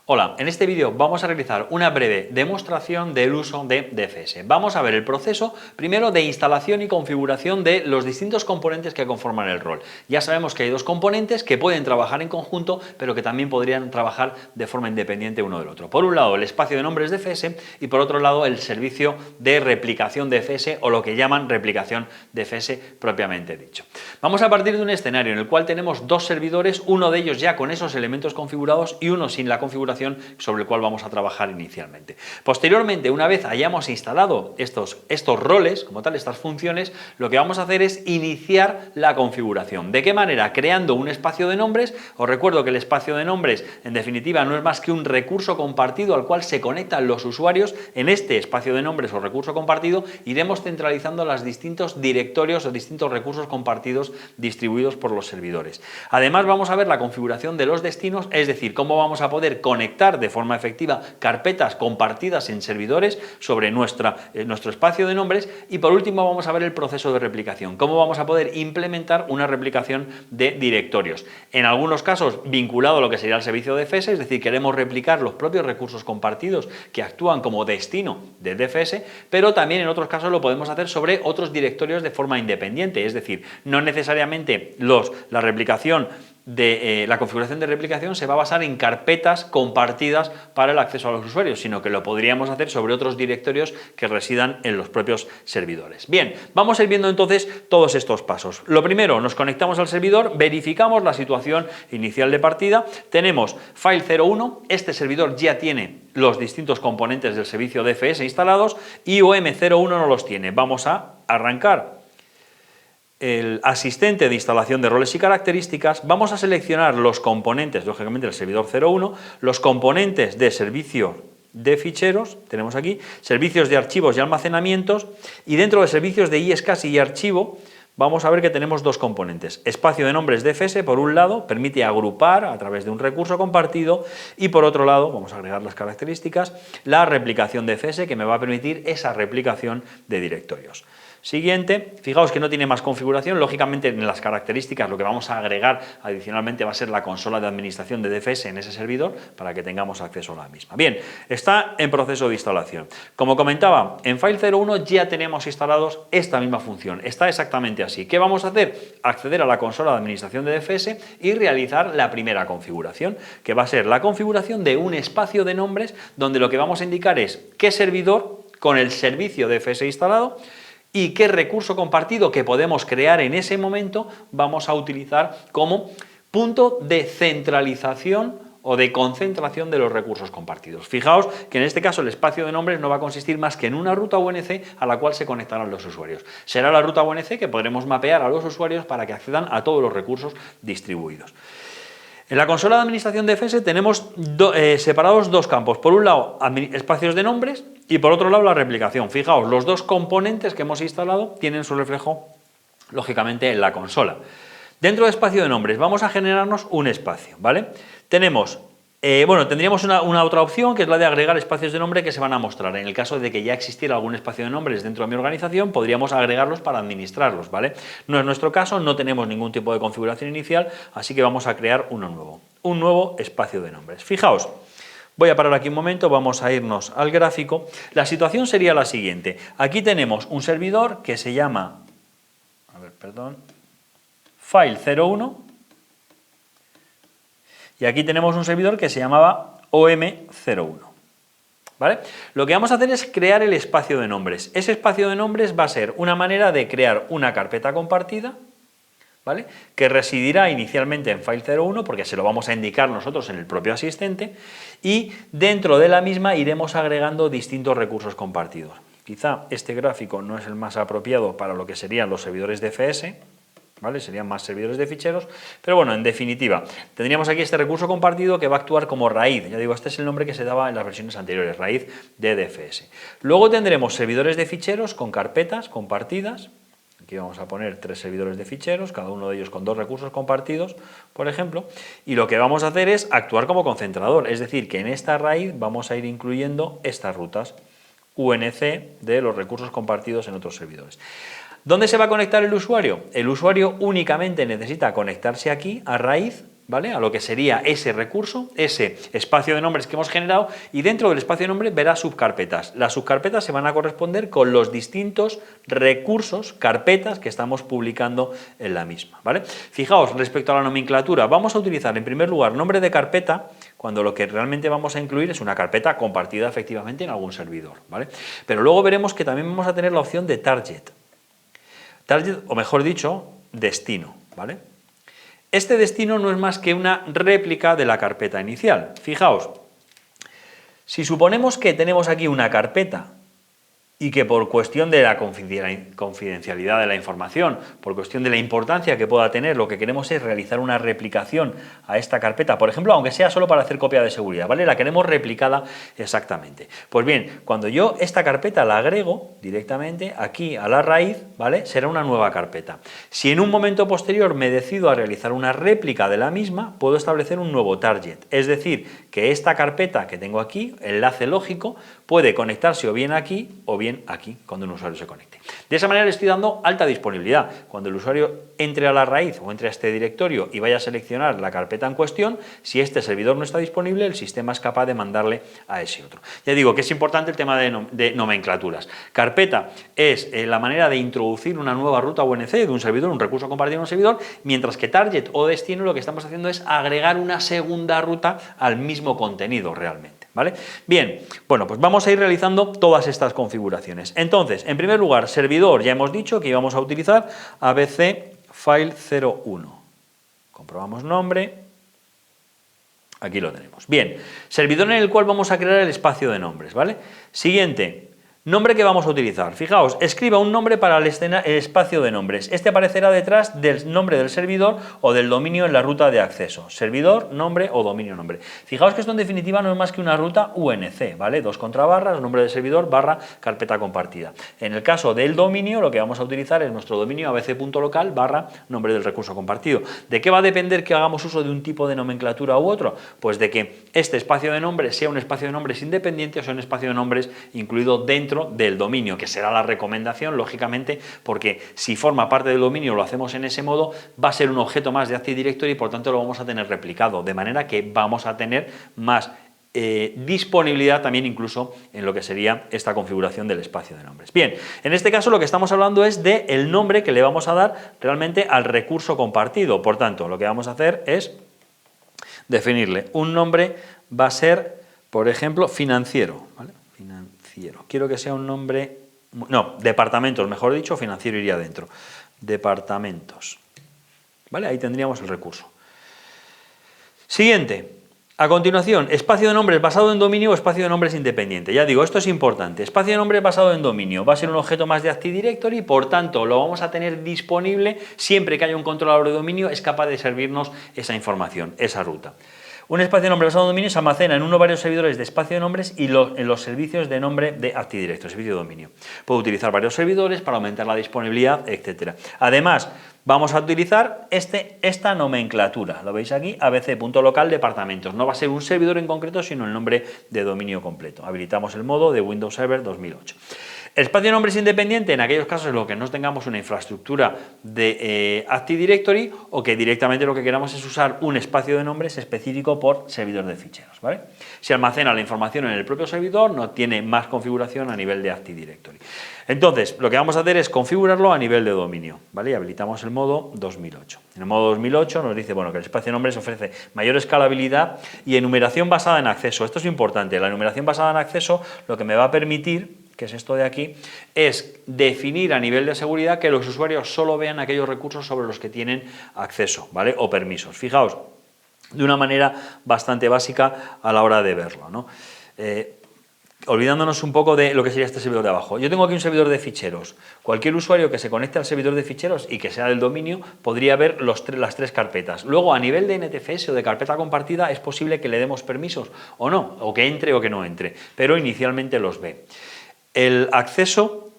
Hola, en este vídeo vamos a realizar una breve demostración del uso de DFS. Vamos a ver el proceso primero de instalación y configuración de los distintos componentes que conforman el rol. Ya sabemos que hay dos componentes que pueden trabajar en conjunto, pero que también podrían trabajar de forma independiente uno del otro. Por un lado, el espacio de nombres DFS y por otro lado, el servicio de replicación DFS o lo que llaman replicación DFS propiamente dicho. Vamos a partir de un escenario en el cual tenemos dos servidores, uno de ellos ya con esos elementos configurados y uno sin la configuración sobre el cual vamos a trabajar inicialmente. Posteriormente, una vez hayamos instalado estos roles, como tal, estas funciones, lo que vamos a hacer es iniciar la configuración. ¿De qué manera? Creando un espacio de nombres. Os recuerdo que el espacio de nombres, en definitiva, no es más que un recurso compartido al cual se conectan los usuarios. En este espacio de nombres o recurso compartido iremos centralizando los distintos directorios o distintos recursos compartidos distribuidos por los servidores. Además, vamos a ver la configuración de los destinos, es decir, cómo vamos a poder conectar de forma efectiva carpetas compartidas en servidores sobre nuestro espacio de nombres, y por último vamos a ver el proceso de replicación, cómo vamos a poder implementar una replicación de directorios. En algunos casos vinculado a lo que sería el servicio de DFS, es decir, queremos replicar los propios recursos compartidos que actúan como destino del DFS, pero también en otros casos lo podemos hacer sobre otros directorios de forma independiente, es decir, no necesariamente la replicación la configuración de replicación se va a basar en carpetas compartidas para el acceso a los usuarios, sino que lo podríamos hacer sobre otros directorios que residan en los propios servidores. Bien, vamos a ir viendo entonces todos estos pasos. Lo primero, nos conectamos al servidor, verificamos la situación inicial de partida, tenemos file01, este servidor ya tiene los distintos componentes del servicio DFS instalados y OM01 no los tiene. Vamos a arrancar el asistente de instalación de roles y características, vamos a seleccionar los componentes, lógicamente el servidor 01, los componentes de servicio de ficheros, tenemos aquí, servicios de archivos y almacenamientos, y dentro de servicios de iSCSI y archivo, vamos a ver que tenemos dos componentes. Espacio de nombres DFS, por un lado, permite agrupar a través de un recurso compartido, y por otro lado, vamos a agregar las características, la replicación DFS, que me va a permitir esa replicación de directorios. Siguiente, fijaos que no tiene más configuración, lógicamente en las características lo que vamos a agregar adicionalmente va a ser la consola de administración de DFS en ese servidor para que tengamos acceso a la misma. Bien, está en proceso de instalación. Como comentaba, en File01 ya tenemos instalados esta misma función, está exactamente así. ¿Qué vamos a hacer? Acceder a la consola de administración de DFS y realizar la primera configuración, que va a ser la configuración de un espacio de nombres donde lo que vamos a indicar es qué servidor con el servicio DFS instalado y qué recurso compartido que podemos crear en ese momento vamos a utilizar como punto de centralización o de concentración de los recursos compartidos. Fijaos que en este caso el espacio de nombres no va a consistir más que en una ruta UNC a la cual se conectarán los usuarios. Será la ruta UNC que podremos mapear a los usuarios para que accedan a todos los recursos distribuidos. En la consola de administración de DFS tenemos separados dos campos. Por un lado, espacios de nombres y por otro lado, la replicación. Fijaos, los dos componentes que hemos instalado tienen su reflejo, lógicamente, en la consola. Dentro de espacio de nombres vamos a generarnos un espacio, ¿vale? Tenemos, tendríamos una otra opción que es la de agregar espacios de nombre que se van a mostrar. En el caso de que ya existiera algún espacio de nombres dentro de mi organización, podríamos agregarlos para administrarlos, ¿vale? No es nuestro caso, no tenemos ningún tipo de configuración inicial, así que vamos a crear un nuevo espacio de nombres. Fijaos, voy a parar aquí un momento, vamos a irnos al gráfico. La situación sería la siguiente. Aquí tenemos un servidor que se llama, File01, y aquí tenemos un servidor que se llamaba OM01. ¿Vale? Lo que vamos a hacer es crear el espacio de nombres. Ese espacio de nombres va a ser una manera de crear una carpeta compartida, ¿vale?, que residirá inicialmente en File01 porque se lo vamos a indicar nosotros en el propio asistente, y dentro de la misma iremos agregando distintos recursos compartidos. Quizá este gráfico no es el más apropiado para lo que serían los servidores DFS, ¿vale? Serían más servidores de ficheros, pero bueno, en definitiva, tendríamos aquí este recurso compartido que va a actuar como raíz. Ya digo, este es el nombre que se daba en las versiones anteriores, raíz de DFS. Luego tendremos servidores de ficheros con carpetas compartidas. Aquí vamos a poner 3 servidores de ficheros, cada uno de ellos con 2 recursos compartidos, por ejemplo, y lo que vamos a hacer es actuar como concentrador, es decir, que en esta raíz vamos a ir incluyendo estas rutas UNC de los recursos compartidos en otros servidores. ¿Dónde se va a conectar el usuario? El usuario únicamente necesita conectarse aquí a raíz ¿vale? A lo que sería ese recurso, ese espacio de nombres que hemos generado, y dentro del espacio de nombres verá subcarpetas. Las subcarpetas se van a corresponder con los distintos recursos, carpetas que estamos publicando en la misma, ¿vale? Fijaos, respecto a la nomenclatura, vamos a utilizar en primer lugar nombre de carpeta cuando lo que realmente vamos a incluir es una carpeta compartida efectivamente en algún servidor, ¿vale? Pero luego veremos que también vamos a tener la opción de target. Target, o mejor dicho, destino, ¿vale? Este destino no es más que una réplica de la carpeta inicial. Fijaos, si suponemos que tenemos aquí una carpeta y que por cuestión de la confidencialidad de la información, por cuestión de la importancia que pueda tener, lo que queremos es realizar una replicación a esta carpeta, por ejemplo, aunque sea solo para hacer copia de seguridad, ¿vale? La queremos replicada exactamente. Pues bien, cuando yo esta carpeta la agrego directamente aquí a la raíz, ¿vale? Será una nueva carpeta. Si en un momento posterior me decido a realizar una réplica de la misma, puedo establecer un nuevo target, es decir, que esta carpeta que tengo aquí, enlace lógico, puede conectarse o bien aquí o bien aquí, cuando un usuario se conecte. De esa manera le estoy dando alta disponibilidad. Cuando el usuario entre a la raíz o entre a este directorio y vaya a seleccionar la carpeta en cuestión, si este servidor no está disponible, el sistema es capaz de mandarle a ese otro. Ya digo que es importante el tema de nomenclaturas. Carpeta es la manera de introducir una nueva ruta UNC de un servidor, un recurso compartido en un servidor, mientras que target o destino lo que estamos haciendo es agregar una segunda ruta al mismo contenido realmente. ¿Vale? Bien, bueno, pues vamos a ir realizando todas estas configuraciones. Entonces, en primer lugar, servidor, ya hemos dicho que íbamos a utilizar ABC File 01. Comprobamos nombre. Aquí lo tenemos. Bien, servidor en el cual vamos a crear el espacio de nombres, ¿vale? Siguiente. Nombre que vamos a utilizar. Fijaos, escriba un nombre para el espacio de nombres. Este aparecerá detrás del nombre del servidor o del dominio en la ruta de acceso. Servidor, nombre o dominio nombre. Fijaos que esto en definitiva no es más que una ruta UNC, ¿vale? Dos contrabarras, nombre del servidor, barra, carpeta compartida. En el caso del dominio, lo que vamos a utilizar es nuestro dominio abc.local barra nombre del recurso compartido. ¿De qué va a depender que hagamos uso de un tipo de nomenclatura u otro? Pues de que este espacio de nombres sea un espacio de nombres independiente o sea un espacio de nombres incluido dentro del dominio, que será la recomendación, lógicamente, porque si forma parte del dominio lo hacemos en ese modo, va a ser un objeto más de Active Directory y por tanto lo vamos a tener replicado, de manera que vamos a tener más disponibilidad también incluso en lo que sería esta configuración del espacio de nombres. Bien, en este caso lo que estamos hablando es del nombre que le vamos a dar realmente al recurso compartido, por tanto, lo que vamos a hacer es definirle un nombre, va a ser, por ejemplo, financiero, ¿vale? Quiero que sea un nombre, no, departamentos, mejor dicho, financiero iría dentro. Departamentos. ¿Vale? Ahí tendríamos el recurso. Siguiente. A continuación, espacio de nombres basado en dominio o espacio de nombres independiente. Ya digo, esto es importante. Espacio de nombres basado en dominio va a ser un objeto más de Active Directory, por tanto, lo vamos a tener disponible siempre que haya un controlador de dominio, es capaz de servirnos esa información, esa ruta. Un espacio de nombre basado en dominio se almacena en uno o varios servidores de espacio de nombres y en los servicios de nombre de Active Directory, servicio de dominio. Puedo utilizar varios servidores para aumentar la disponibilidad, etc. Además, vamos a utilizar esta nomenclatura. Lo veis aquí, abc.local departamentos. No va a ser un servidor en concreto, sino el nombre de dominio completo. Habilitamos el modo de Windows Server 2008. El espacio de nombres independiente en aquellos casos en los que no tengamos una infraestructura de Active Directory o que directamente lo que queramos es usar un espacio de nombres específico por servidor de ficheros, ¿vale? Se almacena la información en el propio servidor, no tiene más configuración a nivel de Active Directory. Entonces, lo que vamos a hacer es configurarlo a nivel de dominio, ¿vale? Y habilitamos el modo 2008. En el modo 2008 nos dice, bueno, que el espacio de nombres ofrece mayor escalabilidad y enumeración basada en acceso. Esto es importante. La enumeración basada en acceso lo que me va a permitir, que es esto de aquí, es definir a nivel de seguridad que los usuarios solo vean aquellos recursos sobre los que tienen acceso, ¿vale? O permisos. Fijaos, de una manera bastante básica a la hora de verlo, ¿no? Olvidándonos un poco de lo que sería este servidor de abajo. Yo tengo aquí un servidor de ficheros. Cualquier usuario que se conecte al servidor de ficheros y que sea del dominio podría ver las tres carpetas. Luego, a nivel de NTFS o de carpeta compartida, es posible que le demos permisos o no, o que entre o que no entre, pero inicialmente los ve. El acceso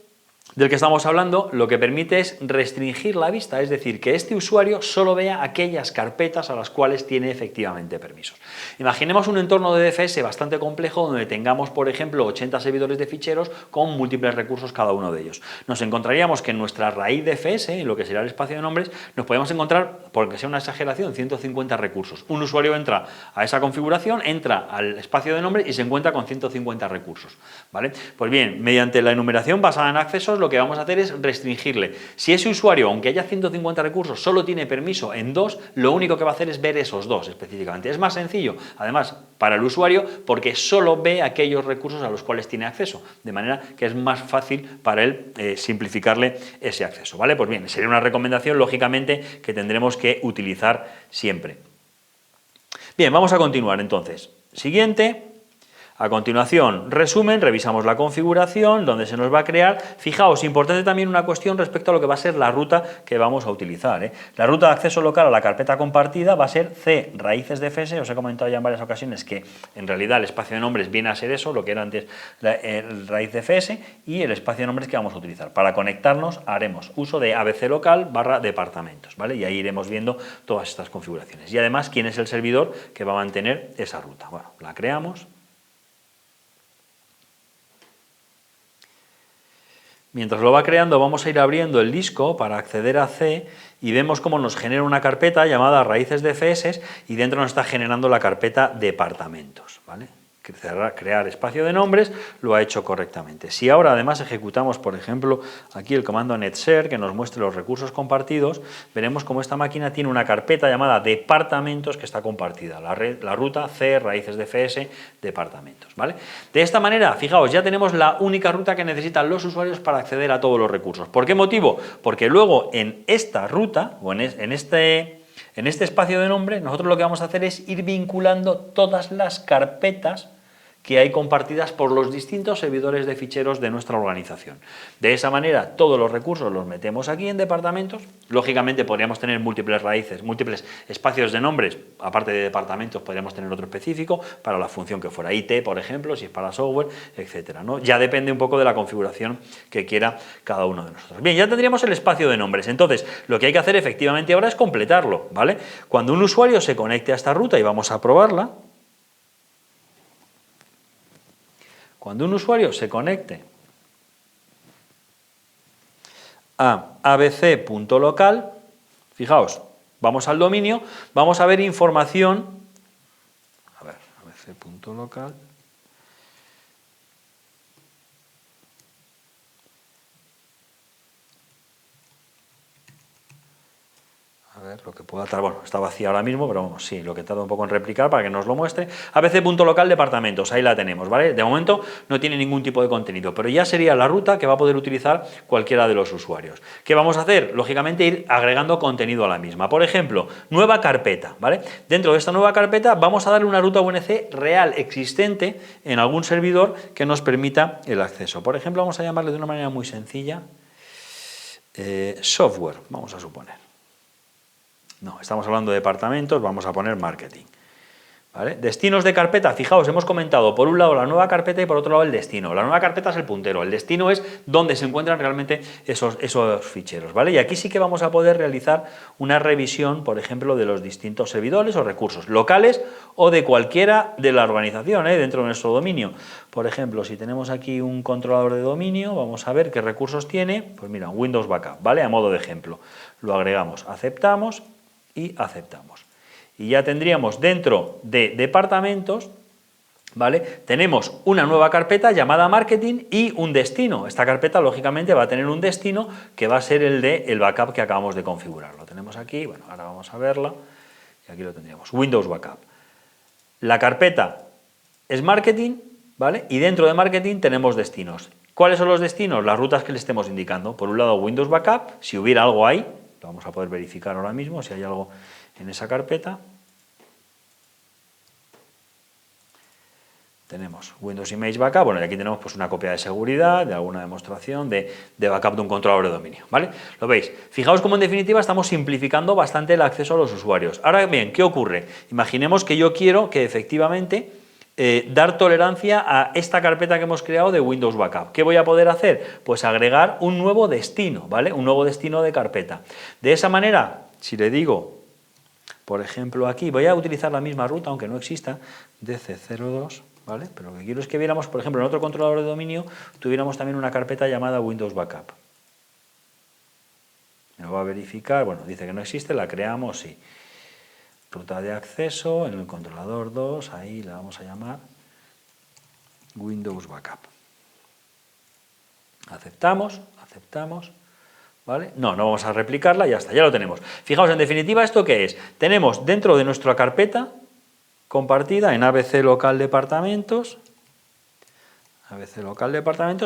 del que estamos hablando lo que permite es restringir la vista, es decir, que este usuario solo vea aquellas carpetas a las cuales tiene efectivamente permisos. Imaginemos un entorno de DFS bastante complejo donde tengamos, por ejemplo, 80 servidores de ficheros con múltiples recursos cada uno de ellos. Nos encontraríamos que en nuestra raíz DFS, en lo que será el espacio de nombres, nos podemos encontrar, porque sea una exageración, 150 recursos. Un usuario entra a esa configuración, entra al espacio de nombres y se encuentra con 150 recursos, ¿vale? Pues bien, mediante la enumeración basada en accesos, lo que vamos a hacer es restringirle. Si ese usuario, aunque haya 150 recursos, solo tiene permiso en 2, lo único que va a hacer es ver esos 2 específicamente. Es más sencillo, además, para el usuario, porque solo ve aquellos recursos a los cuales tiene acceso, de manera que es más fácil para él simplificarle ese acceso, ¿vale? Pues bien, sería una recomendación, lógicamente, que tendremos que utilizar siempre. Bien, vamos a continuar entonces. Siguiente. A continuación, resumen, revisamos la configuración, donde se nos va a crear. Fijaos, importante también una cuestión respecto a lo que va a ser la ruta que vamos a utilizar, ¿eh? La ruta de acceso local a la carpeta compartida va a ser C raíces DFS. Os he comentado ya en varias ocasiones que en realidad el espacio de nombres viene a ser eso, lo que era antes el raíz DFS, y el espacio de nombres que vamos a utilizar. Para conectarnos haremos uso de ABC local / departamentos, ¿vale? Y ahí iremos viendo todas estas configuraciones. Y además, quién es el servidor que va a mantener esa ruta. Bueno, la creamos. Mientras lo va creando vamos a ir abriendo el disco para acceder a C y vemos cómo nos genera una carpeta llamada raíces DFS y dentro nos está generando la carpeta departamentos, ¿vale? Crear espacio de nombres, lo ha hecho correctamente. Si ahora además ejecutamos, por ejemplo, aquí el comando netshare que nos muestre los recursos compartidos, veremos cómo esta máquina tiene una carpeta llamada departamentos que está compartida, la ruta C raíces DFS departamentos, ¿vale? De esta manera, fijaos, ya tenemos la única ruta que necesitan los usuarios para acceder a todos los recursos. ¿Por qué motivo? Porque luego en esta ruta o en este espacio de nombre, nosotros lo que vamos a hacer es ir vinculando todas las carpetas que hay compartidas por los distintos servidores de ficheros de nuestra organización. De esa manera, todos los recursos los metemos aquí en departamentos. Lógicamente, podríamos tener múltiples raíces, múltiples espacios de nombres. Aparte de departamentos, podríamos tener otro específico para la función que fuera IT, por ejemplo, si es para software, etcétera, ¿no? Ya depende un poco de la configuración que quiera cada uno de nosotros. Bien, ya tendríamos el espacio de nombres. Entonces, lo que hay que hacer efectivamente ahora es completarlo, ¿vale? Cuando un usuario se conecte a esta ruta y vamos a probarla, cuando un usuario se conecte a abc.local, fijaos, vamos al dominio, vamos a ver información, a ver, abc.local, a ver, lo que pueda tardar, bueno, está vacía ahora mismo, pero vamos, sí, lo que tarda un poco en replicar para que nos lo muestre. abc.local departamentos, ahí la tenemos, ¿vale? De momento no tiene ningún tipo de contenido, pero ya sería la ruta que va a poder utilizar cualquiera de los usuarios. ¿Qué vamos a hacer? Lógicamente ir agregando contenido a la misma. Por ejemplo, nueva carpeta, ¿vale? Dentro de esta nueva carpeta vamos a darle una ruta UNC real existente en algún servidor que nos permita el acceso. Por ejemplo, vamos a llamarle de una manera muy sencilla software, vamos a suponer. No, estamos hablando de departamentos, vamos a poner marketing. ¿Vale? Destinos de carpeta, fijaos, hemos comentado por un lado la nueva carpeta y por otro lado el destino. La nueva carpeta es el puntero, el destino es donde se encuentran realmente esos ficheros, ¿vale? Y aquí sí que vamos a poder realizar una revisión, por ejemplo, de los distintos servidores o recursos locales o de cualquiera de la organización, dentro de nuestro dominio. Por ejemplo, si tenemos aquí un controlador de dominio, vamos a ver qué recursos tiene. Pues mira, un Windows Backup, ¿vale? A modo de ejemplo. Lo agregamos, aceptamos y aceptamos. Y ya tendríamos dentro de departamentos, ¿vale? Tenemos una nueva carpeta llamada marketing y un destino. Esta carpeta lógicamente va a tener un destino que va a ser el de el backup que acabamos de configurar. Lo tenemos aquí, bueno, ahora vamos a verla y aquí lo tendríamos, Windows Backup. La carpeta es marketing, ¿vale? Y dentro de marketing tenemos destinos. ¿Cuáles son los destinos? Las rutas que le estemos indicando. Por un lado Windows Backup, si hubiera algo ahí, lo vamos a poder verificar ahora mismo si hay algo en esa carpeta. Tenemos Windows Image Backup, bueno, y aquí tenemos pues una copia de seguridad, de alguna demostración de backup de un controlador de dominio, ¿vale? ¿Lo veis? Fijaos cómo en definitiva estamos simplificando bastante el acceso a los usuarios. Ahora bien, ¿qué ocurre? Imaginemos que yo quiero que efectivamente dar tolerancia a esta carpeta que hemos creado de Windows Backup. ¿Qué voy a poder hacer? Pues agregar un nuevo destino, ¿vale? Un nuevo destino de carpeta. De esa manera, si le digo, por ejemplo, aquí, voy a utilizar la misma ruta, aunque no exista, DC02, ¿vale? Pero lo que quiero es que viéramos, por ejemplo, en otro controlador de dominio, tuviéramos también una carpeta llamada Windows Backup. Me lo va a verificar, bueno, dice que no existe, la creamos, sí. Ruta de acceso, en el controlador 2, ahí la vamos a llamar Windows Backup. Aceptamos, ¿vale? No vamos a replicarla, ya está, ya lo tenemos. Fijaos, en definitiva, ¿esto qué es? Tenemos dentro de nuestra carpeta compartida en ABC local departamentos,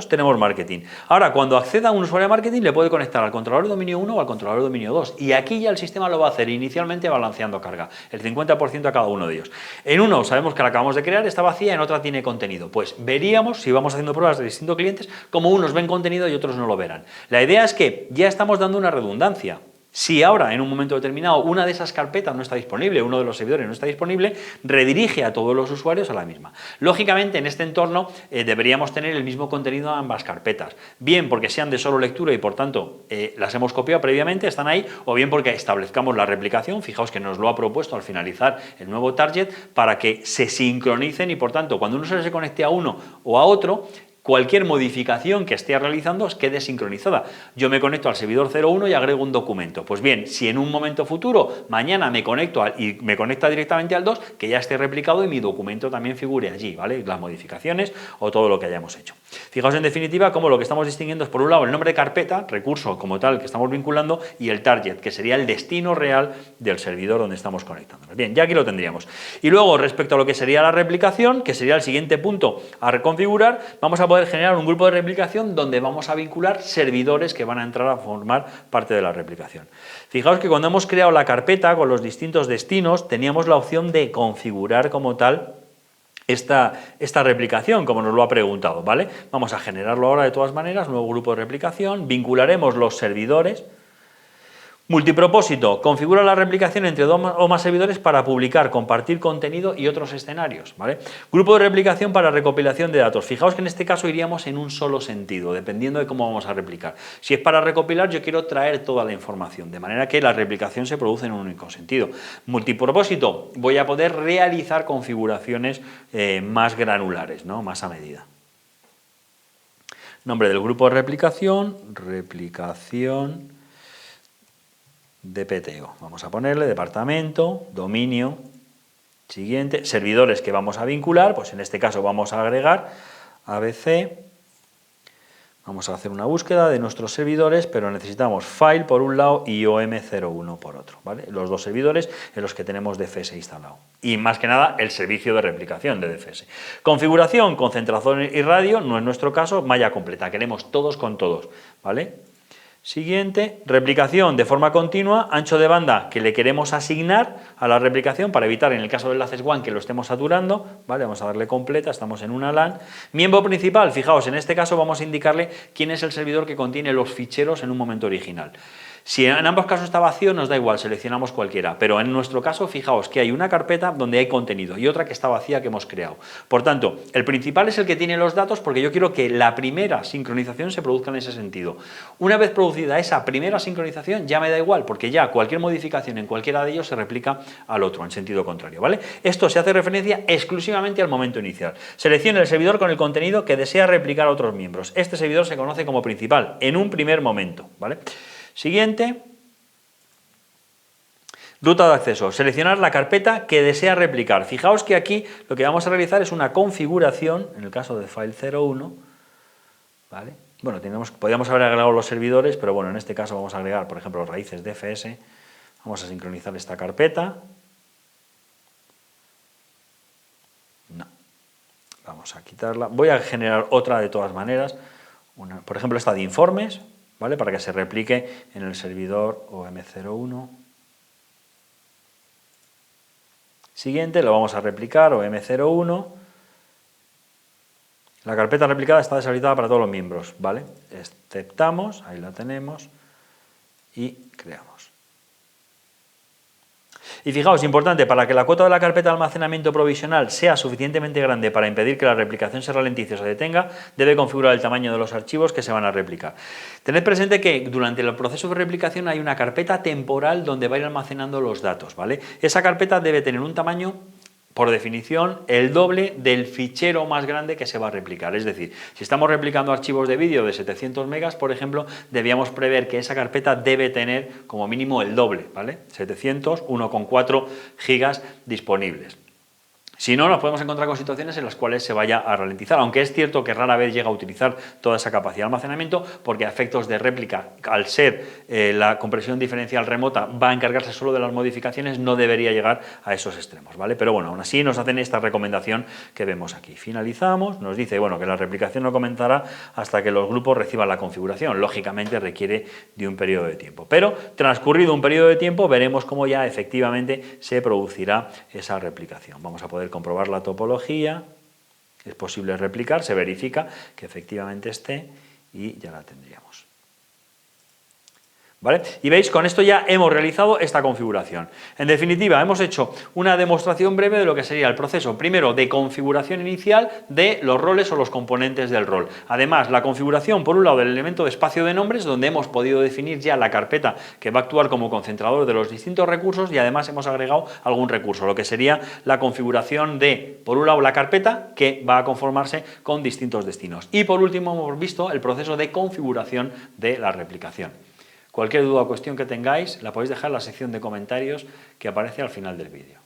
tenemos marketing. Ahora, cuando acceda un usuario a marketing, le puede conectar al controlador de dominio 1 o al controlador de dominio 2. Y aquí ya el sistema lo va a hacer inicialmente balanceando carga, el 50% a cada uno de ellos. En uno sabemos que la acabamos de crear, está vacía, en otra tiene contenido. Pues veríamos, si vamos haciendo pruebas de distintos clientes, como unos ven contenido y otros no lo verán. La idea es que ya estamos dando una redundancia. Si ahora, en un momento determinado, una de esas carpetas no está disponible, uno de los servidores no está disponible, redirige a todos los usuarios a la misma. Lógicamente, en este entorno deberíamos tener el mismo contenido a ambas carpetas, bien porque sean de solo lectura y por tanto las hemos copiado previamente, están ahí, o bien porque establezcamos la replicación, fijaos que nos lo ha propuesto al finalizar el nuevo target, para que se sincronicen y por tanto, cuando un usuario se conecte a uno o a otro, cualquier modificación que esté realizando quede sincronizada. Yo me conecto al servidor 01 y agrego un documento. Pues bien, si en un momento futuro, mañana me conecto y me conecta directamente al 2, que ya esté replicado y mi documento también figure allí, ¿vale? Las modificaciones o todo lo que hayamos hecho. Fijaos en definitiva cómo lo que estamos distinguiendo es por un lado el nombre de carpeta, recurso como tal que estamos vinculando, y el target, que sería el destino real del servidor donde estamos conectándonos. Bien, ya aquí lo tendríamos. Y luego, respecto a lo que sería la replicación, que sería el siguiente punto a reconfigurar, vamos a poder generar un grupo de replicación donde vamos a vincular servidores que van a entrar a formar parte de la replicación. Fijaos que cuando hemos creado la carpeta con los distintos destinos, teníamos la opción de configurar como tal esta replicación, como nos lo ha preguntado, ¿vale? Vamos a generarlo ahora de todas maneras, nuevo grupo de replicación, vincularemos los servidores. Multipropósito, configura la replicación entre dos o más servidores para publicar, compartir contenido y otros escenarios, ¿vale? Grupo de replicación para recopilación de datos. Fijaos que en este caso iríamos en un solo sentido, dependiendo de cómo vamos a replicar. Si es para recopilar, yo quiero traer toda la información, de manera que la replicación se produce en un único sentido. Multipropósito, voy a poder realizar configuraciones más granulares, ¿no? Más a medida. Nombre del grupo de replicación DPTO. Vamos a ponerle departamento, dominio, siguiente, servidores que vamos a vincular, pues en este caso vamos a agregar ABC, vamos a hacer una búsqueda de nuestros servidores, pero necesitamos file por un lado y OM01 por otro, ¿vale? Los dos servidores en los que tenemos DFS instalado. Y más que nada el servicio de replicación de DFS. Configuración, concentración y radio, no es nuestro caso, malla completa, queremos todos con todos, ¿vale? Siguiente, replicación de forma continua, ancho de banda que le queremos asignar a la replicación para evitar en el caso de enlaces WAN que lo estemos saturando, ¿vale? Vamos a darle completa, estamos en una LAN. Miembro principal, fijaos, en este caso vamos a indicarle quién es el servidor que contiene los ficheros en un momento original. Si en ambos casos está vacío, nos da igual, seleccionamos cualquiera, pero en nuestro caso, fijaos que hay una carpeta donde hay contenido y otra que está vacía que hemos creado. Por tanto, el principal es el que tiene los datos porque yo quiero que la primera sincronización se produzca en ese sentido. Una vez producida esa primera sincronización, ya me da igual, porque ya cualquier modificación en cualquiera de ellos se replica al otro, en sentido contrario, ¿vale? Esto se hace referencia exclusivamente al momento inicial. Seleccione el servidor con el contenido que desea replicar a otros miembros. Este servidor se conoce como principal en un primer momento, ¿vale? Siguiente, ruta de acceso, seleccionar la carpeta que desea replicar. Fijaos que aquí lo que vamos a realizar es una configuración, en el caso de file 01, ¿vale? Bueno, podríamos haber agregado los servidores, pero bueno, en este caso vamos a agregar, por ejemplo, raíces DFS, vamos a sincronizar esta carpeta. No, vamos a quitarla, voy a generar otra de todas maneras, por ejemplo esta de informes, ¿vale? Para que se replique en el servidor OM01. Siguiente, lo vamos a replicar, OM01. La carpeta replicada está deshabilitada para todos los miembros, ¿vale? Aceptamos, ahí la tenemos, y creamos. Y fijaos, importante, para que la cuota de la carpeta de almacenamiento provisional sea suficientemente grande para impedir que la replicación se ralentice o se detenga, debe configurar el tamaño de los archivos que se van a replicar. Tened presente que durante el proceso de replicación hay una carpeta temporal donde va a ir almacenando los datos, ¿vale? Esa carpeta debe tener un tamaño, por definición, el doble del fichero más grande que se va a replicar. Es decir, si estamos replicando archivos de vídeo de 700 megas, por ejemplo, debíamos prever que esa carpeta debe tener como mínimo el doble, ¿vale? 700, 1,4 gigas disponibles. Si no, nos podemos encontrar con situaciones en las cuales se vaya a ralentizar, aunque es cierto que rara vez llega a utilizar toda esa capacidad de almacenamiento, porque a efectos de réplica, al ser la compresión diferencial remota, va a encargarse solo de las modificaciones, no debería llegar a esos extremos, ¿vale? Pero bueno, aún así nos hacen esta recomendación que vemos aquí. Finalizamos, nos dice, bueno, que la replicación no comenzará hasta que los grupos reciban la configuración. Lógicamente requiere de un periodo de tiempo, pero transcurrido un periodo de tiempo veremos cómo ya efectivamente se producirá esa replicación. Vamos a poder comprobar la topología, es posible replicar, se verifica que efectivamente esté y ya la tendríamos. ¿Vale? Y veis, con esto ya hemos realizado esta configuración. En definitiva, hemos hecho una demostración breve de lo que sería el proceso, primero, de configuración inicial de los roles o los componentes del rol. Además, la configuración, por un lado, del elemento de espacio de nombres, donde hemos podido definir ya la carpeta que va a actuar como concentrador de los distintos recursos, y además hemos agregado algún recurso, lo que sería la configuración de, por un lado, la carpeta, que va a conformarse con distintos destinos. Y por último, hemos visto el proceso de configuración de la replicación. Cualquier duda o cuestión que tengáis la podéis dejar en la sección de comentarios que aparece al final del vídeo.